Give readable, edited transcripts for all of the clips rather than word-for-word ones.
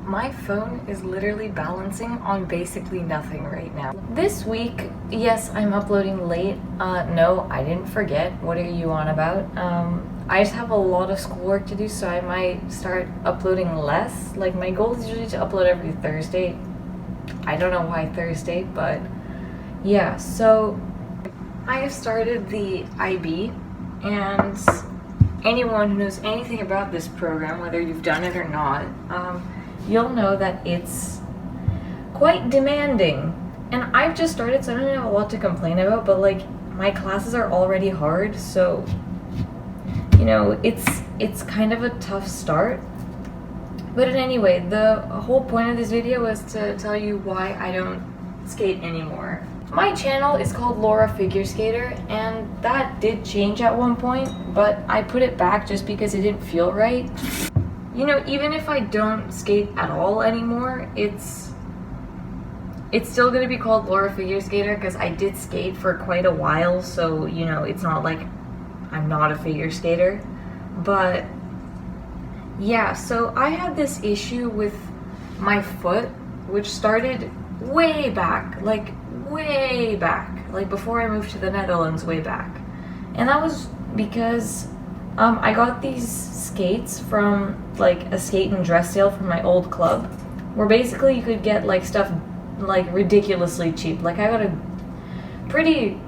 My phone is literally balancing on basically nothing right now. This week, yes, I'm uploading late. No, I didn't forget. What are you on about? I just have a lot of schoolwork to do, so I might start uploading less. Like, my goal is usually to upload every Thursday. I don't know why Thursday, but yeah, so I have started the IB, and anyone who knows anything about this program, whether you've done it or not, you'll know that it's quite demanding. And I've just started, so I don't have a lot to complain about, but like, my classes are already hard, so you know, it's kind of a tough start. But anyway, the whole point of this video was to tell you why I don't skate anymore. My channel is called Laura Figure Skater, and that did change at one point, but I put it back just because it didn't feel right. You know, even if I don't skate at all anymore, it's still gonna be called Laura Figure Skater because I did skate for quite a while, so you know, it's not like I'm not a figure skater. But yeah, so I had this issue with my foot, which started way back, like before I moved to the Netherlands, way back. And that was because I got these skates from like a skate and dress sale from my old club, where basically you could get like stuff like ridiculously cheap. Like, I got a pretty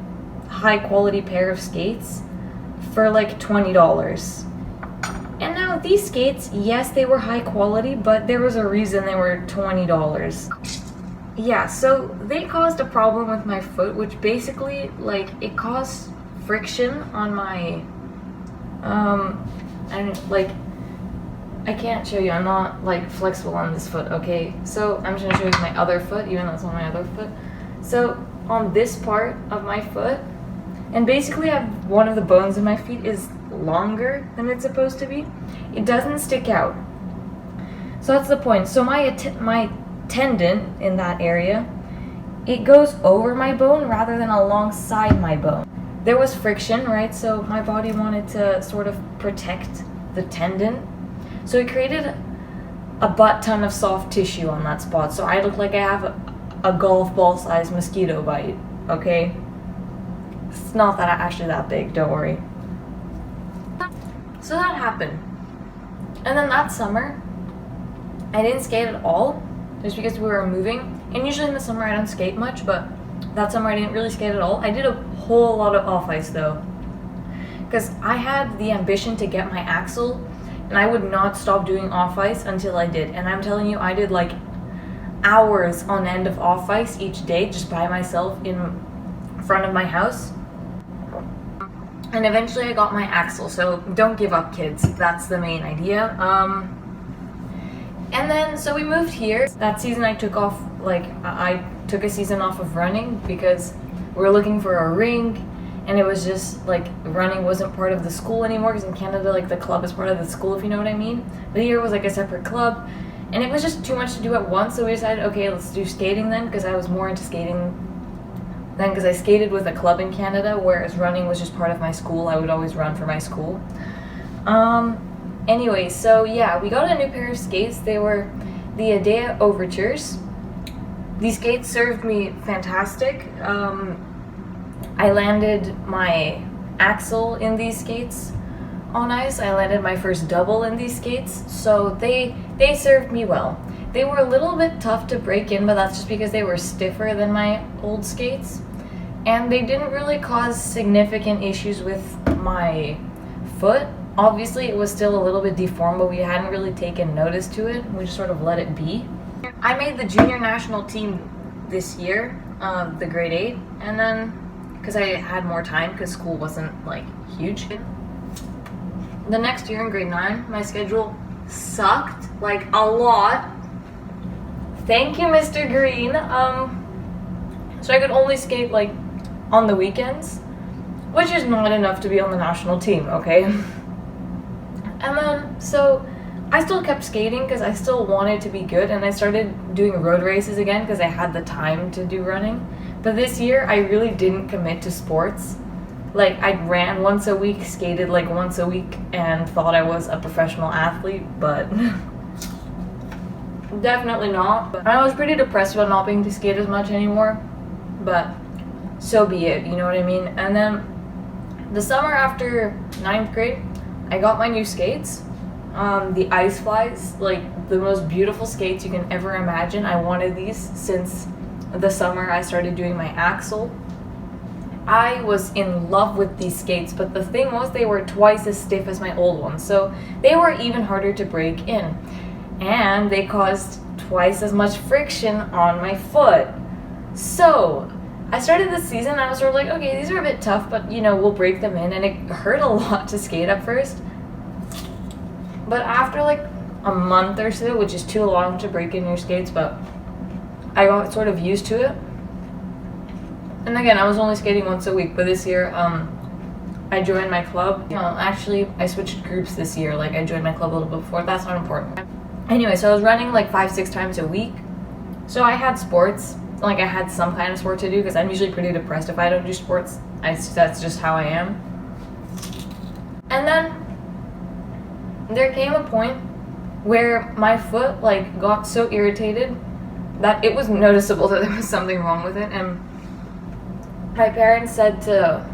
high quality pair of skates for like $20. And now these skates, yes, they were high quality, but there was a reason they were $20. Yeah, so they caused a problem with my foot, which basically, like, it caused friction on my, I can't show you, I'm not, like, flexible on this foot, okay? So I'm just gonna show you my other foot, even though it's on my other foot. So on this part of my foot, and basically one of the bones in my feet is longer than it's supposed to be. It doesn't stick out. So that's the point. So my tendon in that area, it goes over my bone rather than alongside my bone. There was friction, right? So my body wanted to sort of protect the tendon. So it created a butt ton of soft tissue on that spot. So I look like I have a golf ball sized mosquito bite, okay? It's not actually that big, don't worry. So that happened. And then that summer, I didn't skate at all, just because we were moving. And usually in the summer I don't skate much, but that summer I didn't really skate at all. I did a whole lot of off-ice though, because I had the ambition to get my axle, and I would not stop doing off-ice until I did. And I'm telling you, I did like hours on end of off-ice each day, just by myself in front of my house. And eventually I got my axle, so don't give up, kids. That's the main idea. And then, so we moved here. That season I took off, like, I took a season off of running because we were looking for a ring, and it was just, like, running wasn't part of the school anymore, because in Canada, like, the club is part of the school, if you know what I mean. But here was, like, a separate club, and it was just too much to do at once, so we decided, okay, let's do skating then, because I was more into skating then, because I skated with a club in Canada, whereas running was just part of my school. I would always run for my school. Anyway, so yeah, we got a new pair of skates. They were the Adea Overtures. These skates served me fantastic. I landed my axle in these skates on ice. I landed my first double in these skates, so they served me well. They were a little bit tough to break in, but that's just because they were stiffer than my old skates. And they didn't really cause significant issues with my foot. Obviously, it was still a little bit deformed, but we hadn't really taken notice to it. We just sort of let it be. I made the junior national team this year, the grade 8, and then, because I had more time, because school wasn't, like, huge. The next year in grade 9, my schedule sucked, like, a lot. Thank you, Mr. Green. So I could only skate, like, on the weekends, which is not enough to be on the national team, okay? And then, so I still kept skating because I still wanted to be good, and I started doing road races again because I had the time to do running. But this year, I really didn't commit to sports. Like, I ran once a week, skated like once a week, and thought I was a professional athlete, but Definitely not. But I was pretty depressed about not being able to skate as much anymore, but so be it, you know what I mean? And then the summer after 9th grade, I got my new skates. The Ice Flies, like the most beautiful skates you can ever imagine. I wanted these since the summer I started doing my axle. I was in love with these skates, but the thing was they were twice as stiff as my old ones, so they were even harder to break in. And they caused twice as much friction on my foot. So I started this season and I was sort of like, okay, these are a bit tough, but you know, we'll break them in. And it hurt a lot to skate at first. But after like a month or so, which is too long to break in your skates, but I got sort of used to it. And again, I was only skating once a week, but this year, I joined my club. Actually, I switched groups this year. Like, I joined my club a little bit before. That's not important. Anyway, so I was running like 5-6 times a week. So I had sports. Like, I had some kind of sport to do because I'm usually pretty depressed if I don't do sports. That's just how I am. And then there came a point where my foot like got so irritated that it was noticeable that there was something wrong with it, and my parents said to,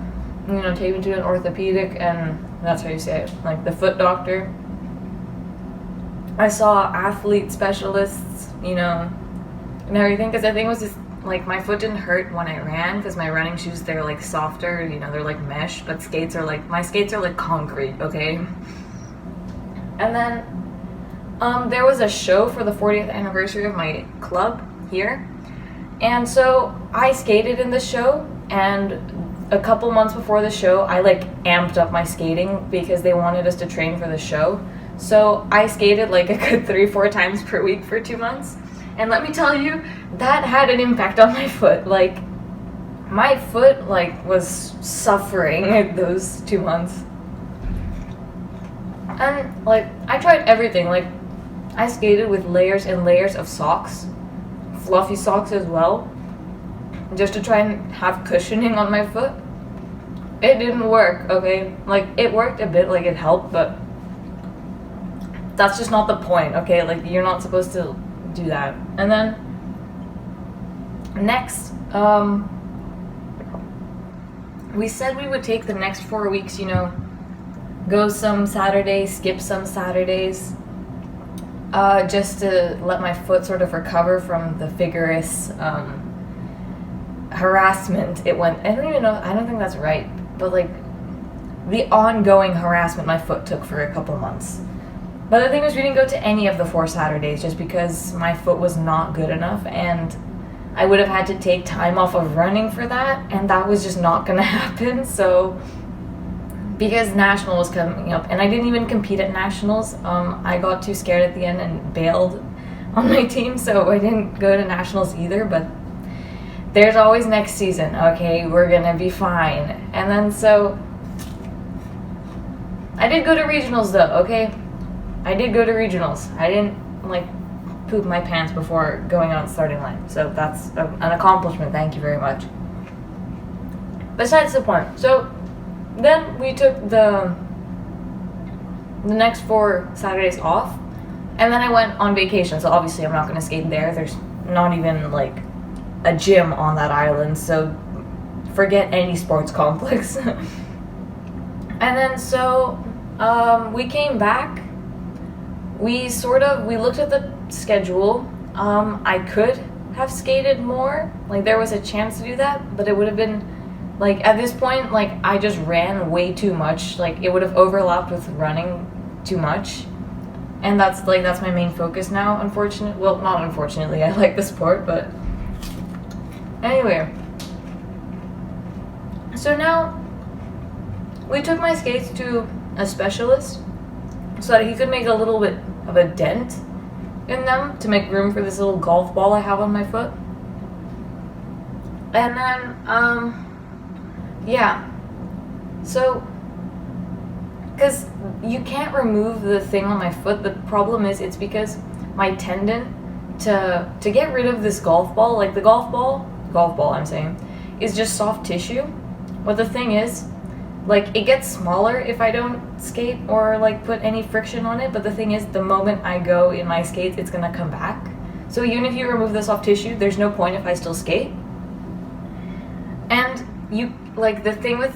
you know, take me to an orthopedic, and that's how you say it, like the foot doctor. I saw athlete specialists, you know, and everything, because I think it was just like my foot didn't hurt when I ran because my running shoes, they're like softer, you know, they're like mesh, but my skates are like concrete, okay? And then there was a show for the 40th anniversary of my club here, and so I skated in the show, and a couple months before the show I like amped up my skating because they wanted us to train for the show. So I skated like a good 3-4 times per week for 2 months, and let me tell you, that had an impact on my foot. Like, my foot like was suffering those 2 months. And like I tried everything. Like, I skated with layers and layers of socks, fluffy socks as well, just to try and have cushioning on my foot. It didn't work, okay? Like, it worked a bit, like it helped, but that's just not the point, okay? Like, you're not supposed to do that. And then next, we said we would take the next 4 weeks, you know, go some Saturdays, skip some Saturdays, just to let my foot sort of recover from the vigorous harassment it went. I don't think that's right, but like the ongoing harassment my foot took for a couple months. But the thing was, we didn't go to any of the 4 Saturdays just because my foot was not good enough, and I would have had to take time off of running for that, and that was just not gonna happen. So because National was coming up, and I didn't even compete at Nationals, I got too scared at the end and bailed on my team, so I didn't go to Nationals either. But there's always next season, okay? We're gonna be fine. And then so I did go to regionals though, okay? I did go to regionals. I didn't like poop my pants before going on the starting line, so that's an accomplishment. Thank you very much. Besides the point, so then we took the next 4 Saturdays off, and then I went on vacation. So obviously I'm not going to skate there. There's not even like a gym on that island, so forget any sports complex. And then so we came back. We looked at the schedule. I could have skated more. Like, there was a chance to do that, but it would have been like, at this point, like, I just ran way too much. Like, it would have overlapped with running too much, and that's my main focus now. Well, not unfortunately, I like the sport, but anyway. So now we took my skates to a specialist so that he could make a little bit of a dent in them to make room for this little golf ball I have on my foot. And then yeah, so because you can't remove the thing on my foot. The problem is, it's because my tendon, to get rid of this golf ball, like the golf ball I'm saying, is just soft tissue. But the thing is, like it gets smaller if I don't skate or like put any friction on it, but the thing is, the moment I go in my skates, it's gonna come back. So even if you remove the soft tissue, there's no point if I still skate. And you, like, the thing with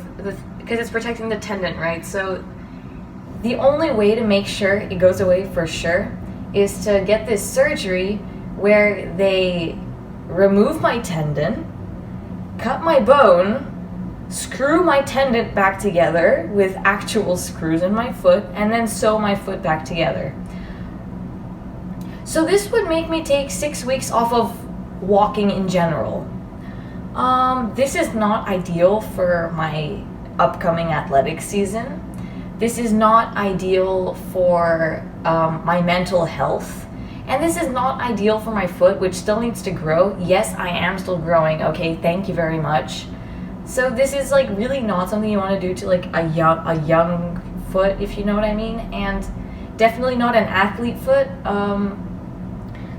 because it's protecting the tendon, right? So the only way to make sure it goes away for sure is to get this surgery where they remove my tendon, cut my bone, screw my tendon back together with actual screws in my foot, and then sew my foot back together. So this would make me take 6 weeks off of walking in general. This is not ideal for my upcoming athletic season. This is not ideal for my mental health. And this is not ideal for my foot, which still needs to grow. Yes, I am still growing. Okay, thank you very much. So this is like really not something you want to do to like a young foot, if you know what I mean, and definitely not an athlete foot.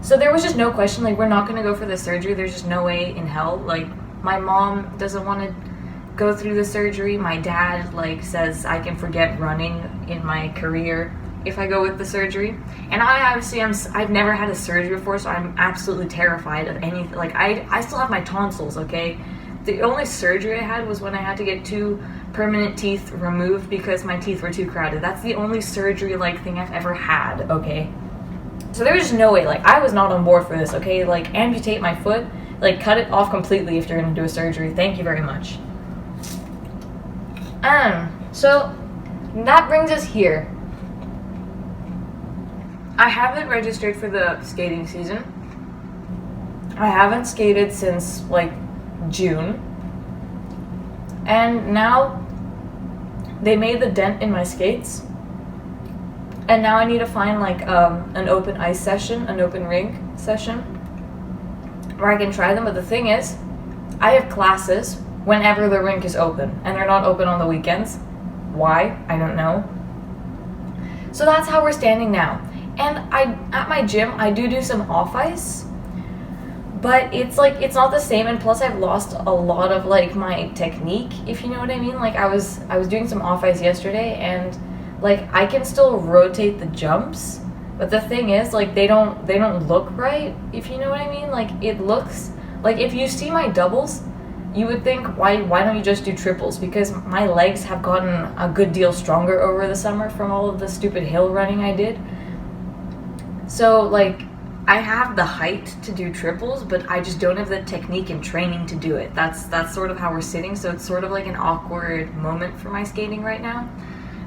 So there was just no question, like, we're not going to go for the surgery. There's just no way in hell. Like, my mom doesn't want to go through the surgery. My dad like says I can forget running in my career if I go with the surgery. And I obviously I've never had a surgery before, so I'm absolutely terrified of anything. Like, I still have my tonsils, okay? The only surgery I had was when I had to get 2 permanent teeth removed because my teeth were too crowded. That's the only surgery like thing I've ever had, okay? So there was just no way, like, I was not on board for this, okay? Like, amputate my foot, like, cut it off completely if you're gonna do a surgery. Thank you very much. So that brings us here. I haven't registered for the skating season. I haven't skated since like June. And now they made the dent in my skates. And now I need to find like an open ice session, an open rink session where I can try them. But the thing is, I have classes whenever the rink is open, and they're not open on the weekends. Why? I don't know. So that's how we're standing now. And at my gym, I do some off ice, but it's like, it's not the same, and plus I've lost a lot of like my technique, if you know what I mean. Like I was doing some off ice yesterday, and like I can still rotate the jumps, but the thing is, like, they don't look right, if you know what I mean. Like, it looks like, if you see my doubles, you would think, why don't you just do triples? Because my legs have gotten a good deal stronger over the summer from all of the stupid hill running I did. So, like, I have the height to do triples, but I just don't have the technique and training to do it. That's sort of how we're sitting, so it's sort of like an awkward moment for my skating right now.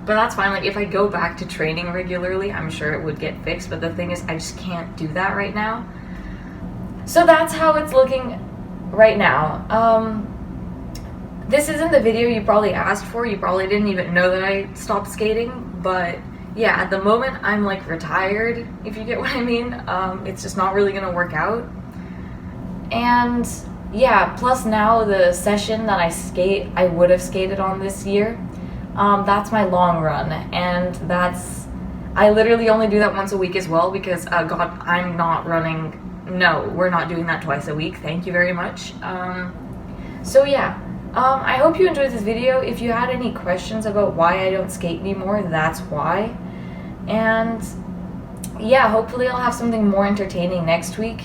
But that's fine. Like, if I go back to training regularly, I'm sure it would get fixed, but the thing is, I just can't do that right now. So that's how it's looking right now. This isn't the video you probably asked for. You probably didn't even know that I stopped skating, but yeah, at the moment I'm like retired, if you get what I mean. It's just not really gonna work out. And yeah, plus now the session that I would have skated on this year, that's my long run, and I literally only do that once a week as well, because God, I'm not running. No, we're not doing that twice a week. Thank you very much. So yeah, I hope you enjoyed this video. If you had any questions about why I don't skate anymore, that's why. And yeah, hopefully I'll have something more entertaining next week.